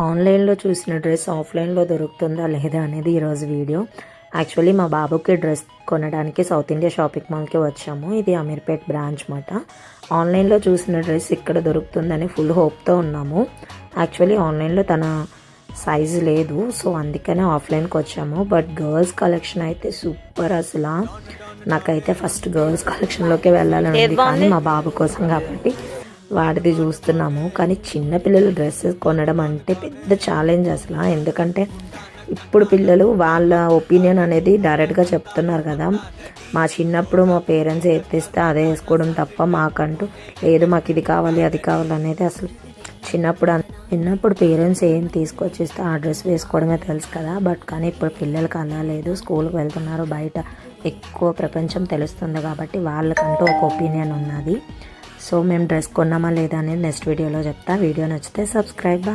ఆన్లైన్లో చూసిన డ్రెస్ ఆఫ్లైన్లో దొరుకుతుందా లేదా అనేది ఈరోజు వీడియో. యాక్చువల్లీ మా బాబుకి డ్రెస్ కొనడానికి సౌత్ ఇండియా షాపింగ్ మాల్కి వచ్చాము. ఇది అమీర్పేట్ బ్రాంచ్ మాట. ఆన్లైన్లో చూసిన డ్రెస్ ఇక్కడ దొరుకుతుందని ఫుల్ హోప్తో ఉన్నాము. యాక్చువల్లీ ఆన్లైన్లో తన సైజు లేదు, సో అందుకనే ఆఫ్లైన్కి వచ్చాము. బట్ గర్ల్స్ కలెక్షన్ అయితే సూపర్. అసలు నాకైతే ఫస్ట్ గర్ల్స్ కలెక్షన్లోకి వెళ్ళాలని ఉంది, కానీ మా బాబు కోసం కాబట్టి వాడిది చూస్తున్నాము. కానీ చిన్నపిల్లల డ్రెస్సెస్ కొనడం అంటే పెద్ద ఛాలెంజ్ అసలు. ఎందుకంటే ఇప్పుడు పిల్లలు వాళ్ళ ఒపీనియన్ అనేది డైరెక్ట్గా చెప్తున్నారు కదా. మా చిన్నప్పుడు మా పేరెంట్స్ ఏది తెస్తే అదే వేసుకోవడం తప్ప మాకంటూ లేదు మాకు ఇది కావాలి అది కావాలి అనేది అసలు చిన్నప్పుడు పేరెంట్స్ ఏం తీసుకొచ్చిస్తే ఆ డ్రెస్ వేసుకోవడమే తెలుసు కదా. బట్ కానీ ఇప్పుడు పిల్లలకి అలా లేదు. స్కూల్కి వెళ్తున్నారు, బయట ఎక్కువ ప్రపంచం తెలుస్తుంది కాబట్టి వాళ్ళకంటూ ఒక ఒపీనియన్ ఉన్నది. సో మేము డ్రెస్ కొన్నామా లేదా అనేది నెక్స్ట్ వీడియోలో చెప్తా. వీడియో నచ్చితే సబ్స్క్రైబ్.